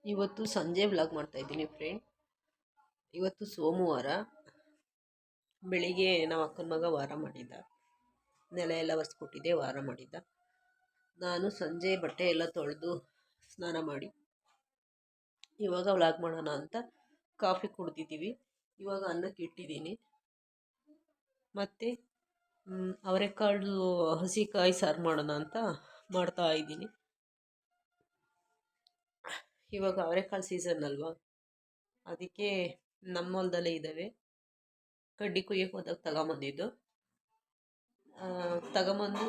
ಇವತ್ತು ಸಂಜೆ ವ್ಲಾಗ್ ಮಾಡ್ತಾ ಇದ್ದೀನಿ ಫ್ರೆಂಡ್. ಇವತ್ತು ಸೋಮವಾರ ಬೆಳಿಗ್ಗೆ ನಮ್ಮ ಅಕ್ಕನ ಮಗ ವಾರ ಮಾಡಿದ್ದ, ನೆಲ ಎಲ್ಲ ಒರೆಸ್ಕೊಟ್ಟಿದ್ದೆ, ವಾರ ಮಾಡಿದ್ದ. ನಾನು ಸಂಜೆ ಬಟ್ಟೆ ಎಲ್ಲ ತೊಳೆದು ಸ್ನಾನ ಮಾಡಿ ಇವಾಗ ವ್ಲಾಗ್ ಮಾಡೋಣ ಅಂತ ಕಾಫಿ ಕುಡ್ದಿದ್ದೀವಿ. ಇವಾಗ ಅನ್ನಕ್ಕೆ ಇಟ್ಟಿದ್ದೀನಿ. ಮತ್ತು ಅವರೆಕಾಳು ಹಸಿಕಾಯಿ ಸಾರು ಮಾಡೋಣ ಅಂತ ಮಾಡ್ತಾ ಇದ್ದೀನಿ. ಇವಾಗ ಅವರೆಕಾಳು ಸೀಸನ್ ಅಲ್ವಾ, ಅದಕ್ಕೆ ನಮ್ಮ ಹೊಲದಲ್ಲೇ ಇದ್ದಾವೆ. ಕಡ್ಡಿ ಕುಯ್ಯಕ್ಕೆ ಹೋದಾಗ ತಗೊಂಬಂದಿದ್ದು, ತಗೊಂಬಂದು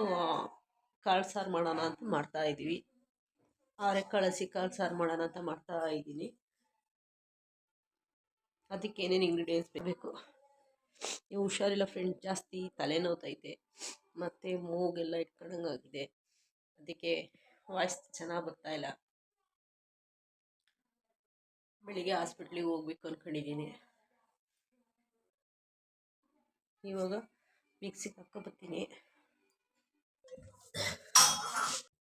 ಕಾಳು ಸಾರು ಮಾಡೋಣ ಅಂತ ಮಾಡ್ತಾಯಿದ್ದೀವಿ. ಅವರೆಕಾಳು ಹಸಿ ಕಾಳು ಸಾರು ಮಾಡೋಣ ಅಂತ ಮಾಡ್ತಾ ಇದ್ದೀನಿ. ಅದಕ್ಕೆ ಏನೇನು ಇಂಗ್ರೀಡಿಯೆಂಟ್ಸ್ ಬೇಕು. ನೀವು ಹುಷಾರಿಲ್ಲ ಫ್ರೆಂಡ್, ಜಾಸ್ತಿ ತಲೆನೋವ್ತೈತೆ ಮತ್ತು ಮೂಗೆಲ್ಲ ಇಟ್ಕೊಂಡಂಗಾಗಿದೆ. ಅದಕ್ಕೆ ವಾಯ್ಸ್ ಚೆನ್ನಾಗಿ ಬರ್ತಾಯಿಲ್ಲ. ಬೆಳಿಗ್ಗೆ ಹಾಸ್ಪಿಟ್ಲಿಗೆ ಹೋಗ್ಬೇಕು ಅಂದ್ಕೊಂಡಿದ್ದೀನಿ. ಇವಾಗ ಮಿಕ್ಸಿಗೆ ಹಾಕ್ಕೊಬರ್ತೀನಿ.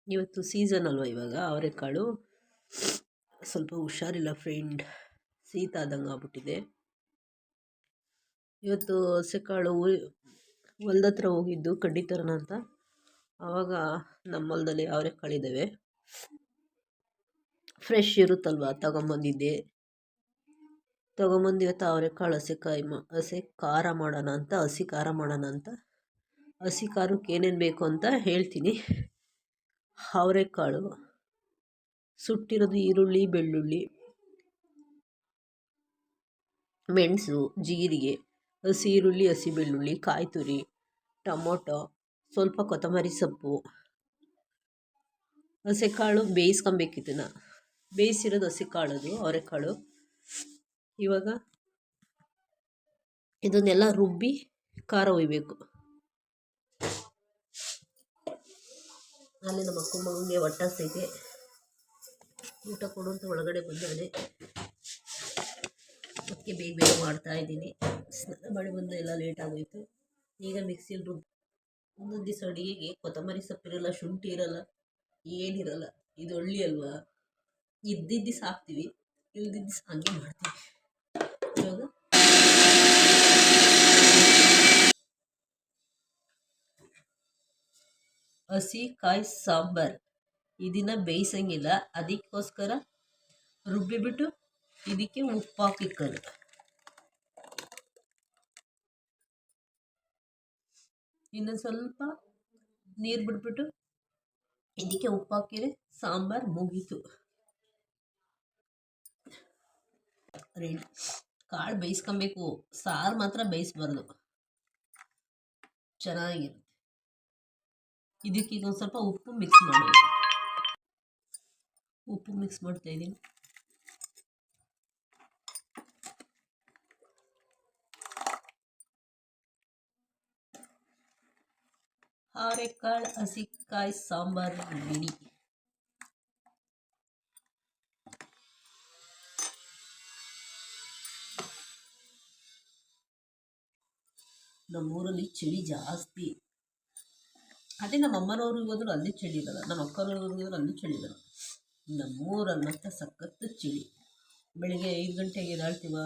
ಇವತ್ತು ಸೀಸನ್ ಅಲ್ವ, ಇವಾಗ ಅವರೆಕಾಳು ಸ್ವಲ್ಪ ಹುಷಾರಿಲ್ಲ ಫ್ರೆಂಡ್, ಶೀತ ಆದಂಗೆ ಆಗ್ಬಿಟ್ಟಿದೆ. ಇವತ್ತು ಹಸಿಕಾಳು ಹೊಲ್ದ ಹತ್ರ ಹೋಗಿದ್ದು ಕಡ್ಡಿ ತರೋಣ ಅಂತ. ಆವಾಗ ನಮ್ಮ ಹೊಲದಲ್ಲಿ ಅವರೆಕಾಳಿದ್ದಾವೆ, ಫ್ರೆಶ್ ಇರುತ್ತಲ್ವ, ತಗೊಂಬಂದಿದ್ದೆ. ಇವತ್ತು ಅವರೆಕಾಳು ಹಸಿ ಖಾರ ಮಾಡೋಣ ಅಂತ, ಹಸಿ ಖಾರಕ್ಕೆ ಏನೇನು ಬೇಕು ಅಂತ ಹೇಳ್ತೀನಿ. ಅವರೆಕಾಳು, ಸುಟ್ಟಿರೋದು ಈರುಳ್ಳಿ, ಬೆಳ್ಳುಳ್ಳಿ, ಮೆಣಸು, ಜೀರಿಗೆ, ಹಸಿ ಈರುಳ್ಳಿ, ಹಸಿ ಬೆಳ್ಳುಳ್ಳಿ, ಕಾಯಿ ತುರಿ, ಟೊಮೊಟೊ, ಸ್ವಲ್ಪ ಕೊತ್ತಂಬರಿ ಸೊಪ್ಪು. ಹಸಿಕಾಳು ಬೇಯಿಸ್ಕೊಬೇಕಿದ್ದನ್ನು, ಬೇಯಿಸಿರೋದು ಹಸಿ ಕಾಳದು ಅವರೆಕಾಳು. ಇವಾಗ ಇದನ್ನೆಲ್ಲ ರುಬ್ಬಿ ಖಾರ ಒಯ್ಯಬೇಕು. ಅಲ್ಲಿ ನಮ್ಮ ಅಕ್ಕ ಮಗನಿಗೆ ಹೊಟ್ಟೆ ಊಟ ಕೊಡು ಅಂತ ಒಳಗಡೆ ಬಂದಾನೆ. ಅದಕ್ಕೆ ಬೇಗ ಮಾಡ್ತಾಯಿದ್ದೀನಿ. ಸ್ನಾನ ಮಾಡಿ ಬಂದು ಎಲ್ಲ ಲೇಟ್ ಆಗೋಯ್ತು. ಈಗ ಮಿಕ್ಸಿಯಲ್ಲಿ ಒಂದೊಂದು ದಿವಸ ಅಡುಗೆಗೆ ಕೊತ್ತಂಬರಿ ಸೊಪ್ಪಿರಲ್ಲ, ಶುಂಠಿ ಇರಲ್ಲ, ಏನಿರಲ್ಲ. ಇದು ಹಳ್ಳಿ ಅಲ್ವಾ, ಇದ್ದಿದ್ದ ದಿವಸ ಹಾಕ್ತೀವಿ, ಇಲ್ದಿದ್ದ ದಿವಸ ಹಂಗೆ ಮಾಡ್ತೀವಿ. ಇವಾಗ ಹಸಿ ಕಾಯಿ ಸಾಂಬಾರು ಇದನ್ನು ಬೇಯಿಸಂಗಿಲ್ಲ, ಅದಕ್ಕೋಸ್ಕರ ರುಬ್ಬಿಬಿಟ್ಟು ಇದಕ್ಕೆ ಉಪ್ಪು ಹಾಕಿಕ್ಕೋದು. ಇನ್ನೊಂದು ಸ್ವಲ್ಪ ನೀರು ಬಿಟ್ಬಿಟ್ಟು ಇದಕ್ಕೆ ಉಪ್ಪು ಹಾಕಿದ್ರೆ ಸಾಂಬಾರು ಮುಗೀತು. ರೆಡಿ. ಕಾಳು ಬೇಯಿಸ್ಕೊಬೇಕು, ಸಾರು ಮಾತ್ರ ಬೇಯಿಸ್ಬಾರ್ದು, ಚೆನ್ನಾಗಿರುತ್ತೆ. ಇದಕ್ಕೀಗ ಒಂದು ಸ್ವಲ್ಪ ಉಪ್ಪು ಮಿಕ್ಸ್ ಮಾಡ್ತಾ ಇದ್ದೀನಿ. ಅವರೆಕಾಳು ಹಸಿಕಾಯಿ ಸಾಂಬಾರು ರೆಡಿ. ನಮ್ಮೂರಲ್ಲಿ ಚಳಿ ಜಾಸ್ತಿ. ಅದೇ ನಮ್ಮ ಅಮ್ಮನವ್ರಿಗೆ ಹೋದ್ರು ಅಲ್ಲಿ ಚಳಿ ಇರಲ್ಲ, ನಮ್ಮ ಅಕ್ಕನವ್ರಿಗೆ ಹೋದ್ರು ಅಲ್ಲಿ ಚಳಿ ಇರಲ್ಲ. ನಮ್ಮೂರಲ್ಲಿ ಮಾತ್ರ ಸಖತ್ತು ಚಳಿ. ಬೆಳಿಗ್ಗೆ 5 ಗಂಟೆಗೆ ಎದ್ದೇಳ್ತೀವ,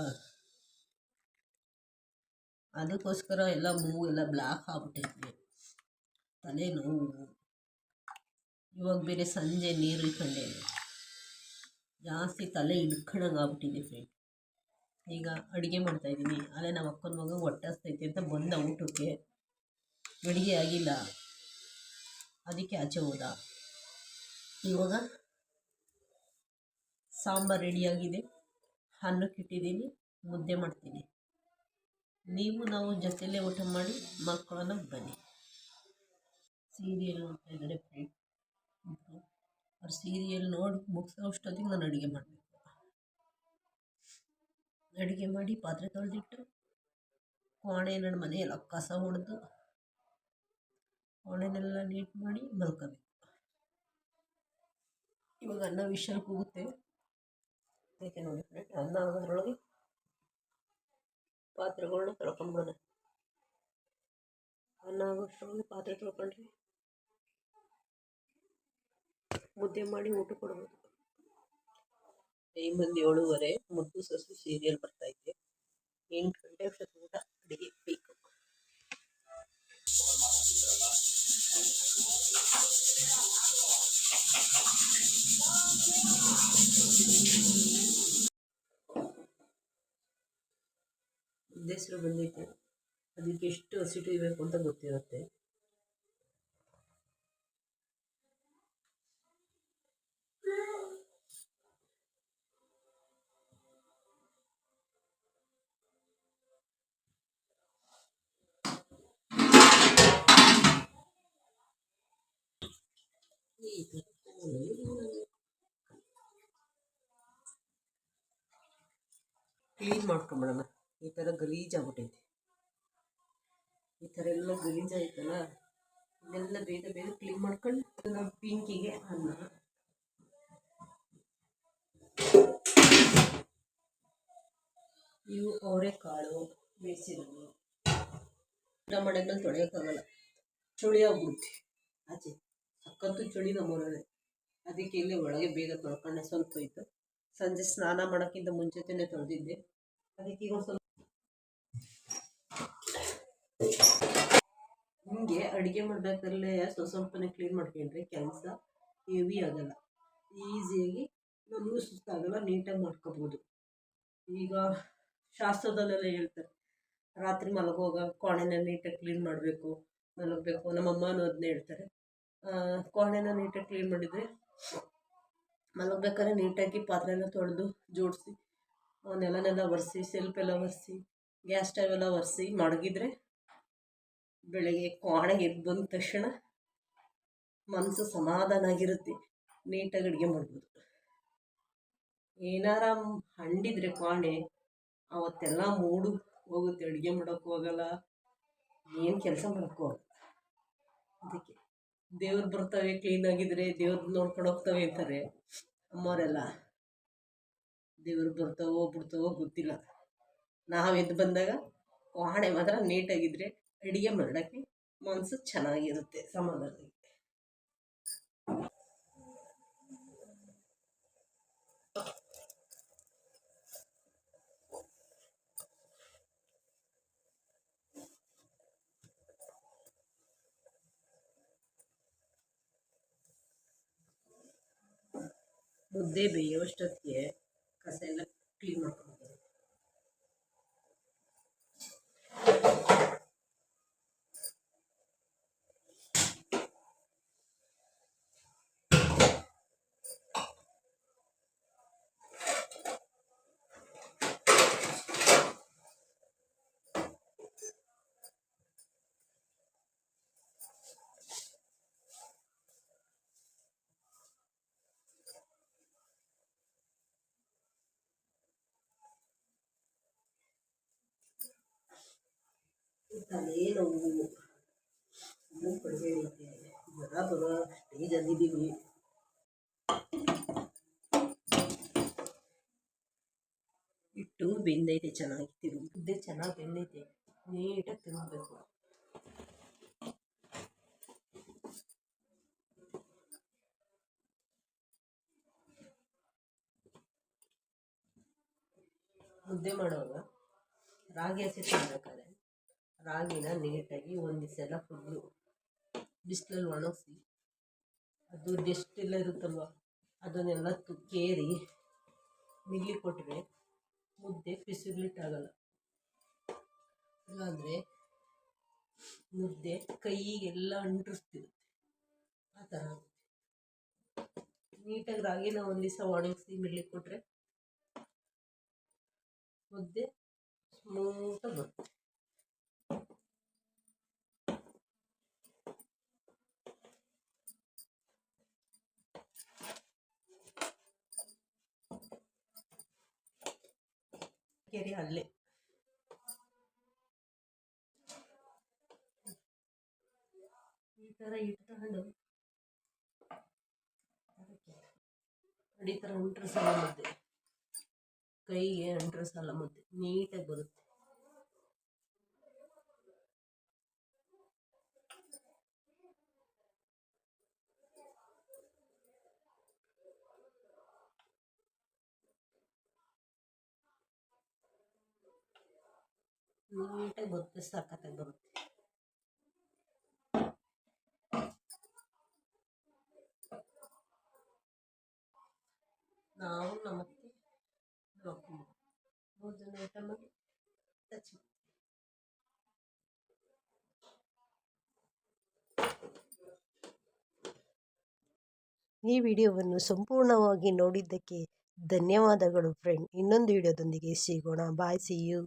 ಅದಕ್ಕೋಸ್ಕರ ಎಲ್ಲ ಮೂಗೆಲ್ಲ ಬ್ಲ್ಯಾಕ್ ಆಗ್ಬಿಟ್ಟೈತೆ, ತಲೆನೋವು. ಇವಾಗ ಬೇರೆ ಸಂಜೆ ನೀರು ಇಟ್ಕೊಂಡೆ ಜಾಸ್ತಿ ತಲೆ ಹಿಡ್ಕೊಂಡಂಗೆ ಆಗ್ಬಿಟ್ಟಿದೆ ಫ್ರೆಂಡ್. ಈಗ ಅಡುಗೆ ಮಾಡ್ತಾಯಿದ್ದೀನಿ. ಅಲ್ಲೇ ನಮ್ಮ ಅಕ್ಕನ ಮಗ ಹೊಟ್ಟೆ ಹಸ್ತೈತೆ ಅಂತ ಬಂದ ಊಟಕ್ಕೆ, ಅಡುಗೆ ಆಗಿಲ್ಲ, ಅದಕ್ಕೆ ಆಚೆ ಹೋದ. ಇವಾಗ ಸಾಂಬಾರು ರೆಡಿಯಾಗಿದೆ, ಅನ್ನಕ್ಕೆ ಇಟ್ಟಿದ್ದೀನಿ, ಮುದ್ದೆ ಮಾಡ್ತೀನಿ. ನಾವು ಜೊತೆಯಲ್ಲೇ ಊಟ ಮಾಡಿ ಮಕ್ಕಳನ್ನ ಬನ್ನಿ. ಸೀರಿಯಲ್ ನೋಡ್ತಾ ಇದ್ದಾರೆ ಫ್ರೆಂಡ್. ಅವ್ರು ಸೀರಿಯಲ್ ನೋಡಿ ಮುಗಿಸೋ ಅಷ್ಟೊತ್ತಿಗೆ ನಾನು ಅಡುಗೆ ಮಾಡಬೇಕು. ಅಡುಗೆ ಮಾಡಿ ಪಾತ್ರೆ ತೊಳೆದಿಟ್ಟು ಕೋಣೆ ನನ್ನ ಮನೆಯೆಲ್ಲ ಕಸ ಹೊಡೆದು ಕೋಣೆನೆಲ್ಲ ನೀಟ್ ಮಾಡಿ ಮಲ್ಕೋಬೇಕು. ಇವಾಗ ಅನ್ನ ವಿಷಲ್ ಕೂಗುತ್ತೆ, ಅದಕ್ಕೆ ನೋಡಿ ಫ್ರೆಂಡ್, ಅನ್ನ ಆಗೋದ್ರೊಳಗೆ ಪಾತ್ರೆಗಳನ್ನ ತೊಳ್ಕೊಂಡ್ಬಿಡೋಣ. ಅನ್ನ ಆಗೋಷ್ಟರೊಳಗೆ ಪಾತ್ರೆ ತೊಳ್ಕೊಂಡ್ರೆ ಮುದ್ದೆ ಮಾಡಿ ಊಟ ಕೊಡ್ಬೋದು. ಟೈಮ್ ಬಂದು 7:30. ಮುದ್ದು ಸೊಸೆ ಸೀರಿಯಲ್ ಬರ್ತಾ ಇದೆ. 8 ಗಂಟೆ ಅಷ್ಟೊತ್ತು ಊಟ ಅಡುಗೆ ಬೇಕು. ಹೆಸರು ಬಂದೈತೆ, ಅದಕ್ಕೆ ಎಷ್ಟು ಹಸಿಟ್ಟು ಇರಬೇಕು ಅಂತ ಗೊತ್ತಿರುತ್ತೆ. ಕ್ಲೀನ್ ಮಾಡ್ಕೊಂಬಿಡೋಣ. ಈ ಥರ ಗಲೀಜಾಗ್ಬಿಟ್ಟೈತೆ. ಈ ಥರ ಎಲ್ಲ ಗಲೀಜಾಯ್ತಲ್ಲ, ಇದೆಲ್ಲ ಬೇಗ ಬೇಗ ಕ್ಲೀನ್ ಮಾಡ್ಕೊಂಡು ನಮ್ಮ ಪಿಂಕಿಗೆ ಅನ್ನ. ಇವು ಅವರೆಕಾಳು ಬೇಯಿಸಿರೋದು. ಊಟ ಮಾಡಿದ್ಮೇಲೆ ತೊಳೆಯೋಕ್ಕಾಗಲ್ಲ, ಚಳಿ ಆಗ್ಬಿಡುತ್ತೆ. ಆಚೆ ಸಕ್ಕತ್ತು ಚಳಿ ನಮ್ಮೂರಲ್ಲಿ. ಅದಕ್ಕೆ ಇಲ್ಲಿ ಒಳಗೆ ಬೇಗ ತೊಳ್ಕೊಂಡೆ ಸ್ವಲ್ಪ ಇತ್ತು. ಸಂಜೆ ಸ್ನಾನ ಮಾಡೋಕ್ಕಿಂತ ಮುಂಚೆನೇ ತೊಳೆದಿದ್ದೆ. ಅದಕ್ಕೆ ಈಗ ಸ್ವಲ್ಪ ನಿಮಗೆ ಅಡುಗೆ ಮಾಡಬೇಕಲ್ಲೇ ಸ್ವಲ್ಪನೇ ಕ್ಲೀನ್ ಮಾಡ್ಕೊಂಡ್ರೆ ಕೆಲಸ ಹೆವಿ ಆಗಲ್ಲ, ಈಸಿಯಾಗಿ ನಮಗೂ ಸುಸ್ತಾಗಲ್ಲ, ನೀಟಾಗಿ ಮಾಡ್ಕೋಬೋದು. ಈಗ ಶಾಸ್ತ್ರದಲ್ಲೆಲ್ಲ ಹೇಳ್ತಾರೆ, ರಾತ್ರಿ ಮಲಗುವಾಗ ಕೋಣೆನ ನೀಟಾಗಿ ಕ್ಲೀನ್ ಮಾಡಬೇಕು, ಮಲಗಬೇಕು. ನಮ್ಮಮ್ಮನೂ ಅದನ್ನೇ ಹೇಳ್ತಾರೆ. ಕೋಣೆನ ನೀಟಾಗಿ ಕ್ಲೀನ್ ಮಾಡಿದರೆ ಮಲಗಬೇಕಾದ್ರೆ ನೀಟಾಗಿ ಪಾತ್ರೆ ಎಲ್ಲ ತೊಳೆದು ಜೋಡಿಸಿ ನೆಲನೆಲ್ಲ ಒರೆಸಿ ಸೆಲ್ಫ್ ಎಲ್ಲ ಒರೆಸಿ ಗ್ಯಾಸ್ ಸ್ಟವ್ ಎಲ್ಲ ಒರೆಸಿ ಮಡಗಿದ್ರೆ ಬೆಳಗ್ಗೆ ಕೋಣೆಗೆ ಎದ್ದು ಬಂದ ತಕ್ಷಣ ಮನಸ್ಸು ಸಮಾಧಾನ ಆಗಿರುತ್ತೆ, ನೀಟಾಗಿ ಅಡುಗೆ ಮಾಡ್ಬೋದು. ಏನಾರ ಹಂಡಿದ್ರೆ ಕೋಣೆ ಅವತ್ತೆಲ್ಲ ಮೂಡು ಹೋಗುತ್ತೆ, ಅಡುಗೆ ಮಾಡೋಕ್ಕೂ ಹೋಗಲ್ಲ, ಏನು ಕೆಲಸ ಮಾಡೋಕ್ಕೂ ಹೋಗಲ್ಲ. ಅದಕ್ಕೆ ದೇವ್ರು ಬರ್ತವೆ ಕ್ಲೀನಾಗಿದ್ದರೆ ದೇವ್ರು ನೋಡ್ಕೊಂಡು ಹೋಗ್ತವೆ ಅಂತಾರೆ ಅಮ್ಮವರೆಲ್ಲ. ದೇವ್ರು ಬರ್ತಾವೋ ಬಿಡ್ತಾವೋ ಗೊತ್ತಿಲ್ಲ. ನಾವು ಎದ್ದು ಬಂದಾಗ ಕೋಣೆ ಮಾತ್ರ ನೀಟಾಗಿದ್ದರೆ ಅಡುಗೆ ಮಾಡೋಕ್ಕೆ ಮನಸ್ಸು ಚೆನ್ನಾಗಿರುತ್ತೆ, ಸಮಾಧಾನ. ಮುದ್ದೆ ಬೇಯೋಷ್ಟೊತ್ತಿಗೆ ಕಸ ಎಲ್ಲ ಕ್ಲೀನ್ ಮಾಡ್ಕೊಳ್ತಾರೆ. ತಲೆ ನೋವು ಪಡಬೇಡಿ, ಜ್ವರ ಬರೋ ಸ್ಟೇಜಲ್ಲಿದ್ದೀವಿ. ಹಿಟ್ಟು ಬೆಂದೈತೆ ಚೆನ್ನಾಗಿ, ಮುದ್ದೆ ಚೆನ್ನಾಗಿ ಬೆಂದೈತೆ, ನೀಟಾಗಿ ತಿರುಗಬೇಕು. ಮುದ್ದೆ ಮಾಡುವಾಗ ರಾಗಿ ಹಸಿ ತಿನ್ನಬೇಕಾದ್ರೆ ರಾಗಿನ ನೀಟಾಗಿ ಒಂದು ದಿವಸ ಎಲ್ಲ ಫುಲ್ಲು ಬಿಸಿಲಲ್ಲಿ ಒಣಗಿಸಿ ಅದು ಡಸ್ಟ್ ಎಲ್ಲ ಇರುತ್ತಲ್ವ ಅದನ್ನೆಲ್ಲ ಕೇರಿ ಮಿಲ್ಲಿ ಕೊಟ್ಟರೆ ಮುದ್ದೆ ಪಿಸುಗ್ಲಿಟ್ಟಾಗಲ್ಲ. ಇಲ್ಲಾಂದರೆ ಮುದ್ದೆ ಕೈಗೆಲ್ಲ ಅಂಟಿಸ್ತಿರುತ್ತೆ, ಆ ಥರ ಆಗುತ್ತೆ. ನೀಟಾಗಿ ರಾಗಿನ ಒಂದು ದಿವಸ ಒಣಗಿಸಿ ಮಿಲ್ಲಿ ಕೊಟ್ಟರೆ ಮುದ್ದೆ ಸ್ಮೂತಾಗಿ ಬರುತ್ತೆ. ಕೆರೆ ಅಲ್ಲೇ ಈ ಥರ ಇಟ್ಕೊಂಡು ಅಡಿ ಥರ ಅಂಟ್ರಸಲ್ಲ ಮುದ್ದೆ, ಕೈಗೆ ಅಂಟ್ರಸಲ್ಲ ಮುದ್ದೆ, ನೀಟಾಗಿ ಬರುತ್ತೆ. ನೀಟಾಗಿ ಬರುತ್ತೆ, ಸಖತ್ತಾಗಿ ಬರುತ್ತೆ. ನಾವು ನಮ್ಮತ್ತೆ ನೋಡ್ಕೊಂಡು 3 ಜನ ಐಟಮಲ್ಲಿ ಟಚ್. ಈ ವಿಡಿಯೋವನ್ನು ಸಂಪೂರ್ಣವಾಗಿ ನೋಡಿದ್ದಕ್ಕೆ ಧನ್ಯವಾದಗಳು ಫ್ರೆಂಡ್. ಇನ್ನೊಂದು ವಿಡಿಯೋದೊಂದಿಗೆ ಸಿಗೋಣ. ಬಾಯ್, ಸಿ ಯು.